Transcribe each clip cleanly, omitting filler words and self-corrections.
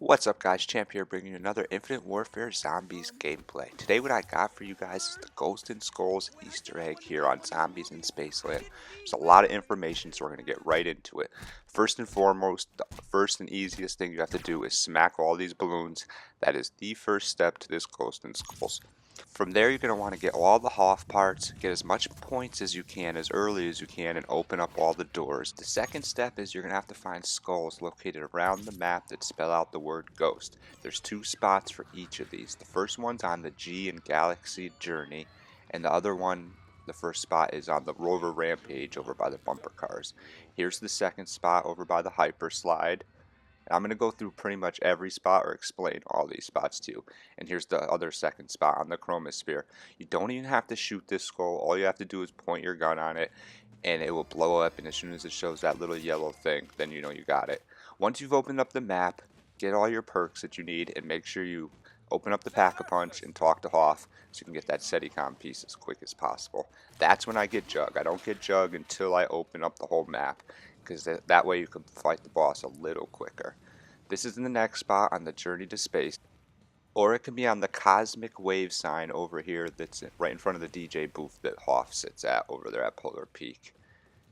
What's up guys, Champ here bringing you another Infinite Warfare Zombies gameplay. Today what I got for you guys is the Ghost and Skulls Easter egg here on Zombies in Spaceland. There's a lot of information, so we're going to get right into it. First and foremost, the first and easiest thing you have to do is smack all these balloons. That is the first step to this Ghost and Skulls. From there, you're going to want to get all the Hoff parts, get as much points as you can as early as you can, and open up all the doors. The second step is you're going to have to find skulls located around the map that spell out the word ghost. There's two spots for each of these. The first one's on the G in Galaxy Journey, and the other one, the first spot, is on the Rover Rampage over by the bumper cars. Here's the second spot over by the Hyper Slide. I'm going to go through pretty much every spot or explain all these spots to you. And here's the other second spot on the chromosphere. You don't even have to shoot this skull. All you have to do is point your gun on it and it will blow up, and as soon as it shows that little yellow thing, then you know you got it. Once you've opened up the map, get all your perks that you need and make sure you open up the Pack-a-Punch and talk to Hoff so you can get that SETICOM piece as quick as possible. That's when I get Jug. I don't get Jug until I open up the whole map, because that way you can fight the boss a little quicker. This is in the next spot on the Journey to Space, or it can be on the Cosmic Wave sign over here that's right in front of the DJ booth that Hoff sits at over there at Polar Peak.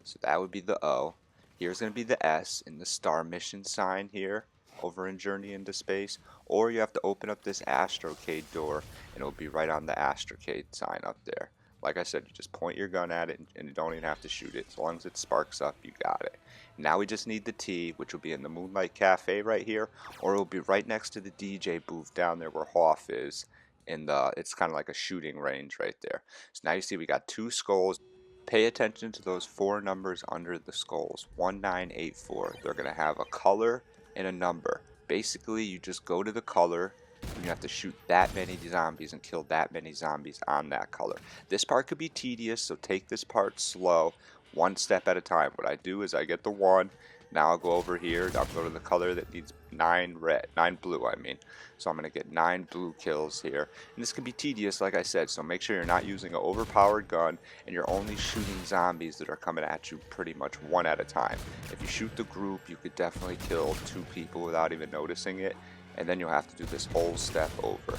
So that would be the O. Here's going to be the S in the Star Mission sign here over in Journey into Space, or you have to open up this Astrocade door and it'll be right on the Astrocade sign up there. Like I said, you just point your gun at it and you don't even have to shoot it. As long as it sparks up, you got it. Now we just need the T, which will be in the Moonlight Cafe right here, or it will be right next to the DJ booth down there where Hoff is. It's kind of like a shooting range right there. So now you see we got two skulls. Pay attention to those four numbers under the skulls, 1984. They're going to have a color and a number. Basically, you just go to the color and you have to shoot that many zombies and kill that many zombies on that color. This part could be tedious, so take this part slow, one step at a time. What I do is I get the 1, now I'll go over here, I'll go to the color that needs 9 blue I mean. So I'm going to get 9 blue kills here. And this can be tedious, like I said, so make sure you're not using an overpowered gun and you're only shooting zombies that are coming at you pretty much one at a time. If you shoot the group, you could definitely kill 2 people without even noticing it, and then you'll have to do this whole step over.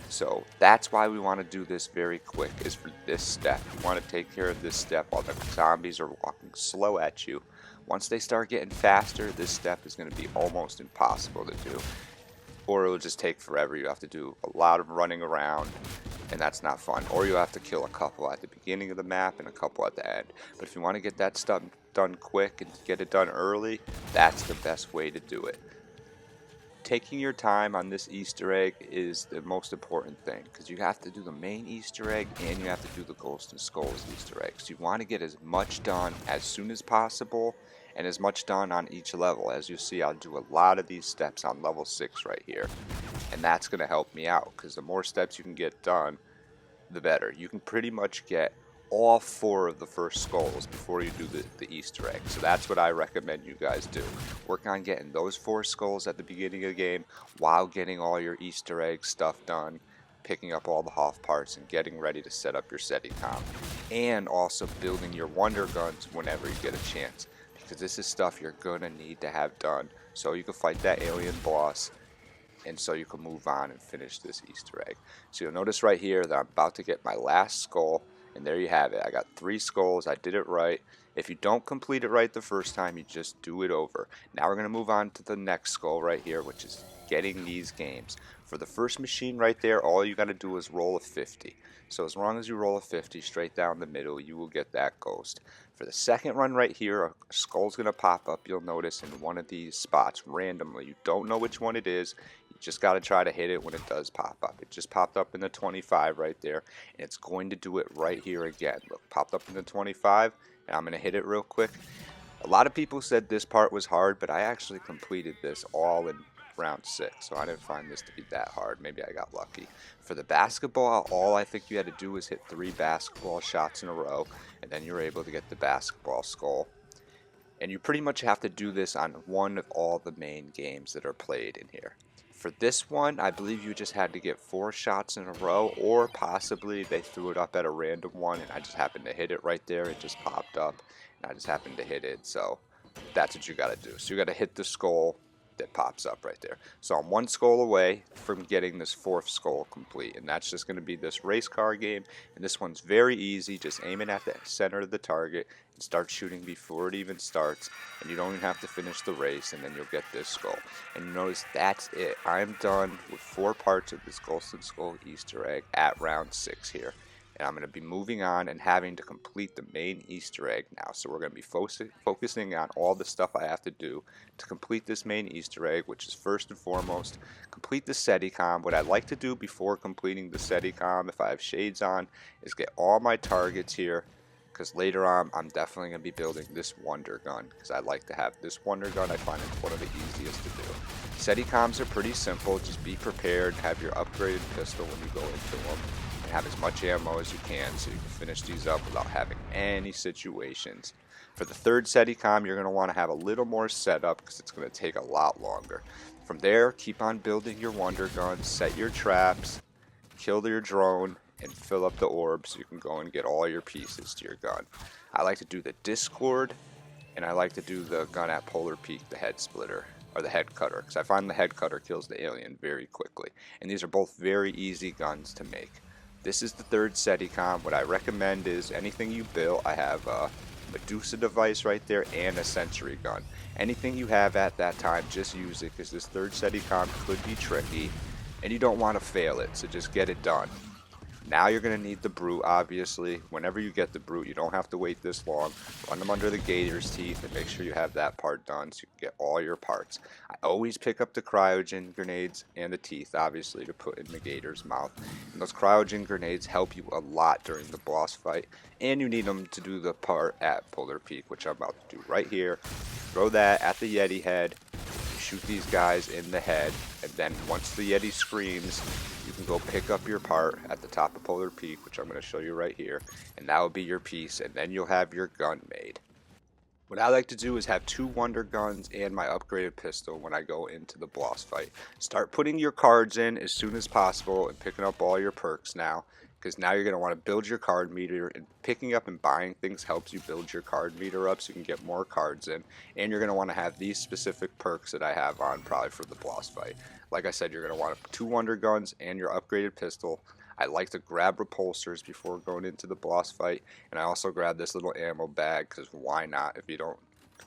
So that's why we want to do this very quick, is for this step. You want to take care of this step while the zombies are walking slow at you. Once they start getting faster, this step is going to be almost impossible to do, or it'll just take forever. You have to do a lot of running around, and that's not fun. Or you have to kill a couple at the beginning of the map and a couple at the end. But if you want to get that stuff done quick and get it done early, that's the best way to do it. Taking your time on this Easter egg is the most important thing, because you have to do the main Easter egg and you have to do the Ghost and Skulls Easter egg. So you want to get as much done as soon as possible and as much done on each level. As you see, I'll do a lot of these steps on level 6 right here, and that's going to help me out, because the more steps you can get done, the better. You can pretty much get all 4 of the first skulls before you do the Easter egg. So that's what I recommend you guys do. Work on getting those 4 skulls at the beginning of the game while getting all your Easter egg stuff done, picking up all the Hoff parts and getting ready to set up your SETICOM. And also building your Wonder Guns whenever you get a chance, because this is stuff you're going to need to have done so you can fight that alien boss, and so you can move on and finish this Easter egg. So you'll notice right here that I'm about to get my last skull, and there you have it. I got 3 skulls. I did it right. If you don't complete it right the first time, you just do it over. Now we're going to move on to the next skull right here, which is getting these games. For the first machine right there, all you got to do is roll a 50. So as long as you roll a 50 straight down the middle, you will get that ghost. For the second run right here, a skull's going to pop up, you'll notice, in one of these spots randomly. You don't know which one it is. You just got to try to hit it when it does pop up. It just popped up in the 25 right there, and it's going to do it right here again. Look, popped up in the 25, and I'm going to hit it real quick. A lot of people said this part was hard, but I actually completed this all in round 6, so I didn't find this to be that hard. Maybe I got lucky. For the basketball, all I think you had to do was hit 3 basketball shots in a row, and then you're able to get the basketball skull. And you pretty much have to do this on one of all the main games that are played in here. For this one, I believe you just had to get 4 shots in a row, or possibly they threw it up at a random one and I just happened to hit it right there. It just popped up and I just happened to hit it. So that's what you got to do. So you got to hit the skull that pops up right there. So I'm one skull away from getting this 4th skull complete, and that's just going to be this race car game. And this one's very easy. Just aim it at the center of the target and start shooting before it even starts, and you don't even have to finish the race, and then you'll get this skull. And you notice that's it. I'm done with 4 parts of this Ghost and Skull Easter egg at round 6 here. And I'm going to be moving on and having to complete the main Easter egg now. So we're going to be focusing on all the stuff I have to do to complete this main Easter egg, which is first and foremost, complete the SETICOM. What I'd like to do before completing the SETICOM, if I have shades on, is get all my targets here, because later on I'm definitely going to be building this Wonder Gun, because I like to have this Wonder Gun. I find it's one of the easiest to do. SETICOMs are pretty simple. Just be prepared, have your upgraded pistol when you go into them, and have as much ammo as you can so you can finish these up without having any situations. For the 3rd SETICOM, you're going to want to have a little more setup because it's going to take a lot longer. From there, keep on building your Wonder Gun, set your traps, kill your drone, and fill up the orbs so you can go and get all your pieces to your gun. I like to do the Discord, and I like to do the gun at Polar Peak, the head splitter, or the head cutter, because I find the head cutter kills the alien very quickly. And these are both very easy guns to make. This is the 3rd SETICOM. What I recommend is anything you build, I have a Medusa device right there and a sentry gun. Anything you have at that time, just use it, because this 3rd SETICOM could be tricky, and you don't want to fail it, so just get it done. Now you're going to need the Brute, obviously. Whenever you get the Brute, you don't have to wait this long. Run them under the Gator's teeth and make sure you have that part done so you can get all your parts. I always pick up the cryogen grenades and the teeth, obviously, to put in the Gator's mouth. And those cryogen grenades help you a lot during the boss fight. And you need them to do the part at Polar Peak, which I'm about to do right here. Throw that at the Yeti head. Shoot these guys in the head, and then once the Yeti screams, you can go pick up your part at the top of Polar Peak, which I'm going to show you right here, and that will be your piece, and then you'll have your gun made. What I like to do is have 2 Wonder Guns and my upgraded pistol when I go into the boss fight. Start putting your cards in as soon as possible and picking up all your perks now, because now you're going to want to build your card meter, and picking up and buying things helps you build your card meter up so you can get more cards in. And you're going to want to have these specific perks that I have on probably for the boss fight. Like I said, you're going to want 2 Wonder Guns and your upgraded pistol. I like to grab repulsors before going into the boss fight, and I also grab this little ammo bag, because why not? If you don't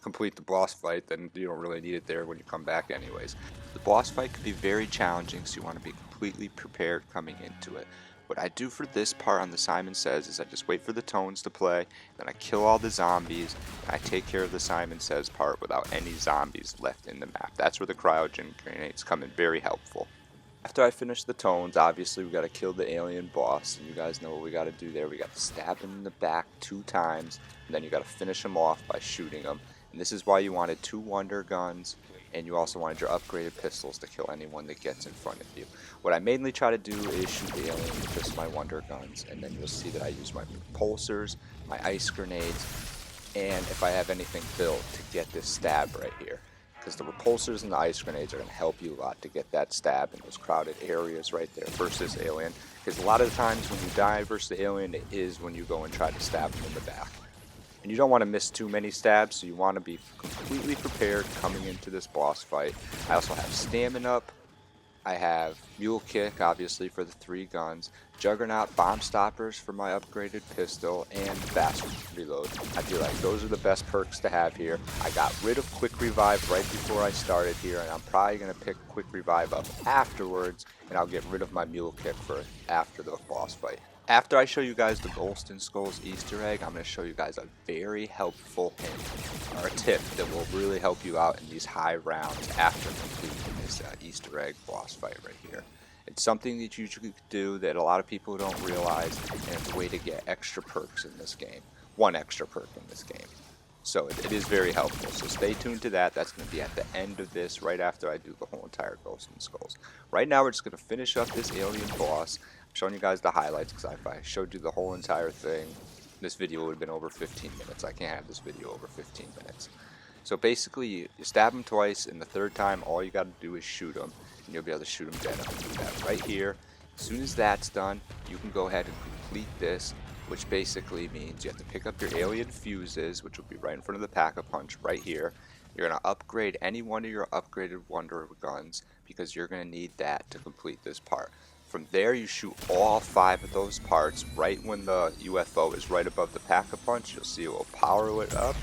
complete the boss fight, then you don't really need it there when you come back anyways. The boss fight can be very challenging, so you want to be completely prepared coming into it. What I do for this part on the Simon Says is I just wait for the tones to play, then I kill all the zombies, and I take care of the Simon Says part without any zombies left in the map. That's where the cryogen grenades come in very helpful. After I finish the tones, obviously we got to kill the alien boss, and you guys know what we got to do there. We got to stab him in the back 2 times, and then you got to finish him off by shooting him. And this is why you wanted 2 Wonder Guns, and you also wanted your upgraded pistols to kill anyone that gets in front of you. What I mainly try to do is shoot the alien with just my Wonder Guns, and then you'll see that I use my repulsors, my ice grenades, and if I have anything built to get this stab right here. Because the repulsors and the ice grenades are going to help you a lot to get that stab in those crowded areas right there versus alien. Because a lot of the times when you die versus the alien, it is when you go and try to stab them in the back. And you don't want to miss too many stabs, so you want to be completely prepared coming into this boss fight. I also have stamina up. I have Mule Kick, obviously, for the 3 guns, Juggernaut Bomb Stoppers for my upgraded pistol, and Fast Reload. I feel like those are the best perks to have here. I got rid of Quick Revive right before I started here, and I'm probably going to pick Quick Revive up afterwards, and I'll get rid of my Mule Kick for after the boss fight. After I show you guys the Ghost and Skulls Easter egg, I'm going to show you guys a very helpful hint, or a tip that will really help you out in these high rounds after completing this Easter egg boss fight right here. It's something that you could do that a lot of people don't realize, and it's a way to get extra perks in this game. 1 extra perk in this game. So it is very helpful. So stay tuned to that. That's going to be at the end of this, right after I do the whole entire Ghost and Skulls. Right now we're just going to finish up this alien boss. I'm showing you guys the highlights, because if I showed you the whole entire thing, this video would have been over 15 minutes. I can't have this video over 15 minutes. So basically, you stab him twice, and the 3rd time, all you got to do is shoot him, and you'll be able to shoot him dead. I'm going to do that right here. As soon as that's done, you can go ahead and complete this, which basically means you have to pick up your alien fuses, which will be right in front of the Pack-a-Punch right here. You're going to upgrade any one of your upgraded wonder guns because you're going to need that to complete this part. From there, you shoot all 5 of those parts right when the UFO is right above the pack-a-punch. You'll see it will power it up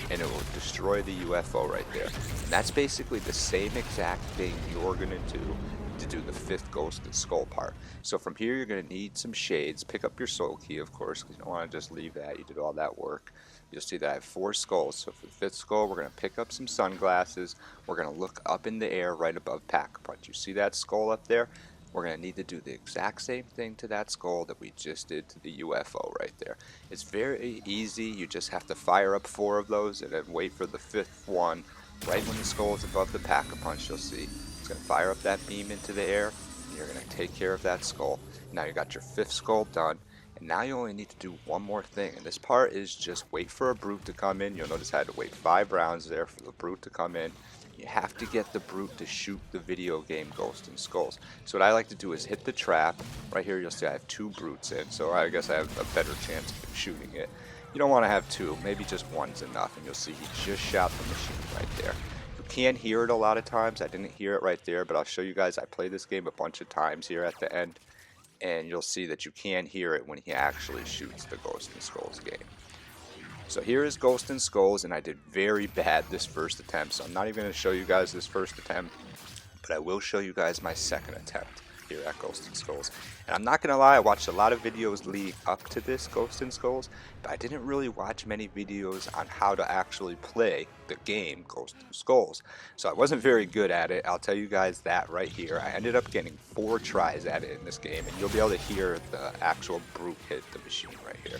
and it will destroy the UFO right there. And that's basically the same exact thing you're going to do the 5th Ghost and Skull part. So from here, you're going to need some shades. Pick up your soul key, of course, because you don't want to just leave that. You did all that work. You'll see that I have 4 skulls. So for the 5th skull, we're going to pick up some sunglasses. We're going to look up in the air right above pack-a-punch. You see that skull up there? We're going to need to do the exact same thing to that skull that we just did to the UFO right there. It's very easy. You just have to fire up 4 of those and then wait for the 5th one. Right when the skull is above the pack-a-punch, you'll see it's going to fire up that beam into the air, and you're going to take care of that skull. Now you got your 5th skull done, and now you only need to do one more thing, and this part is just wait for a brute to come in. You'll notice I had to wait 5 rounds there for the brute to come in. You have to get the brute to shoot the video game Ghost and Skulls. So what I like to do is hit the trap. Right here you'll see I have 2 brutes in, so I guess I have a better chance of shooting it. You don't want to have 2, maybe just 1's enough, and you'll see he just shot the machine right there. You can hear it a lot of times. I didn't hear it right there, but I'll show you guys. I played this game a bunch of times here at the end, and you'll see that you can hear it when he actually shoots the Ghost and Skulls game. So here is Ghost and Skulls, and I did very bad this first attempt, so I'm not even going to show you guys this first attempt, but I will show you guys my second attempt here at Ghost and Skulls. And I'm not going to lie, I watched a lot of videos leading up to this Ghost and Skulls, but I didn't really watch many videos on how to actually play the game Ghost and Skulls. So I wasn't very good at it, I'll tell you guys that right here. I ended up getting 4 tries at it in this game, and you'll be able to hear the actual brute hit the machine right here.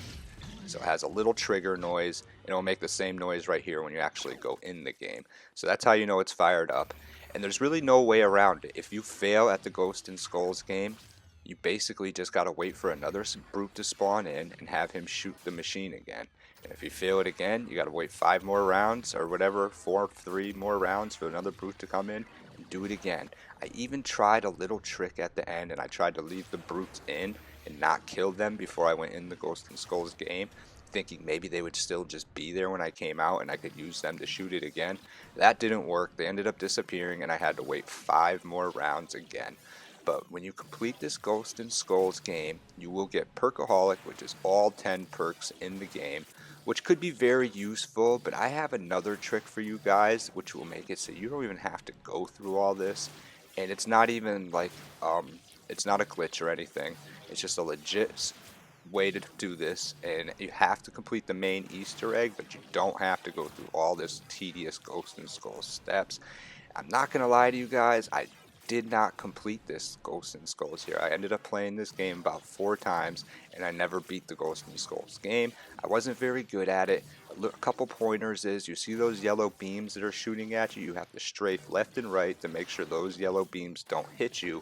So it has a little trigger noise, and it'll make the same noise right here when you actually go in the game. So that's how you know it's fired up. And there's really no way around it. If you fail at the Ghost and Skulls game, you basically just gotta wait for another brute to spawn in and have him shoot the machine again. And if you fail it again, you gotta wait 5 more rounds or whatever, 3 more rounds for another brute to come in and do it again. I even tried a little trick at the end, and I tried to leave the brutes in and not kill them before I went in the Ghost and Skulls game, thinking maybe they would still just be there when I came out and I could use them to shoot it again. That didn't work. They ended up disappearing, and I had to wait 5 more rounds again. But when you complete this Ghost and Skulls game, you will get Perkaholic, which is all 10 perks in the game, which could be very useful, but I have another trick for you guys which will make it so you don't even have to go through all this. And it's not even like it's not a glitch or anything. It's just a legit way to do this, and you have to complete the main Easter egg, but you don't have to go through all this tedious Ghost and Skulls steps. I'm not gonna lie to you guys, I did not complete this Ghost and Skulls here. I ended up playing this game about 4 times, and I never beat the Ghost and Skulls game. I wasn't very good at it. A couple pointers is, you see those yellow beams that are shooting at you? You have to strafe left and right to make sure those yellow beams don't hit you,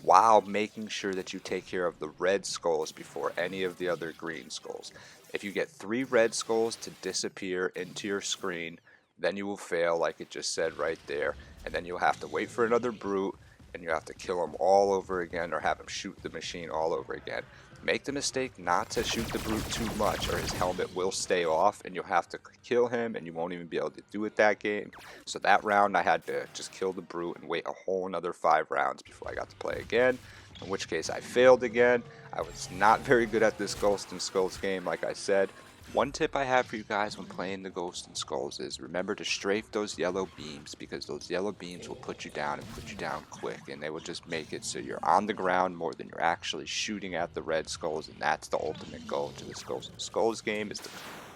while making sure that you take care of the red skulls before any of the other green skulls. If you get 3 red skulls to disappear into your screen, then you will fail like it just said right there, and then you'll have to wait for another brute, and you have to kill him all over again or have him shoot the machine all over again. Make the mistake not to shoot the brute too much, or his helmet will stay off and you'll have to kill him and you won't even be able to do it that game. So that round I had to just kill the brute and wait a whole another 5 rounds before I got to play again, in which case I failed again. I was not very good at this Ghost and Skulls game, like I said. One tip I have for you guys when playing the Ghost and Skulls is remember to strafe those yellow beams, because those yellow beams will put you down and put you down quick, and they will just make it so you're on the ground more than you're actually shooting at the red skulls, and that's the ultimate goal to this Ghost and Skulls game, is to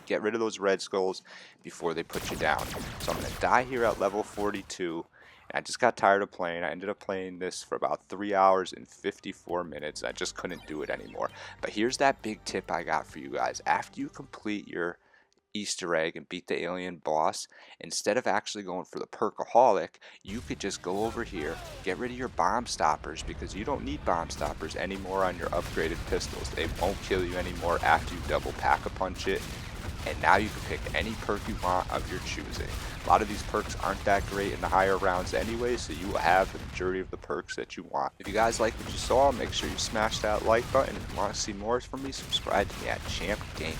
get rid of those red skulls before they put you down. So I'm going to die here at level 42. I just got tired of playing. I ended up playing this for about 3 hours and 54 minutes. I just couldn't do it anymore. But here's that big tip I got for you guys. After you complete your Easter egg and beat the alien boss, instead of actually going for the Perkaholic, you could just go over here, get rid of your bomb stoppers, because you don't need bomb stoppers anymore on your upgraded pistols. They won't kill you anymore after you double pack-a-punch it. And now you can pick any perk you want of your choosing. A lot of these perks aren't that great in the higher rounds anyway, so you will have the majority of the perks that you want. If you guys like what you saw, make sure you smash that like button. If you want to see more from me, subscribe to me at Champ Gaming.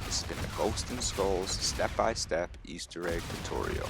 This has been the Ghost and Skulls step-by-step Easter egg tutorial.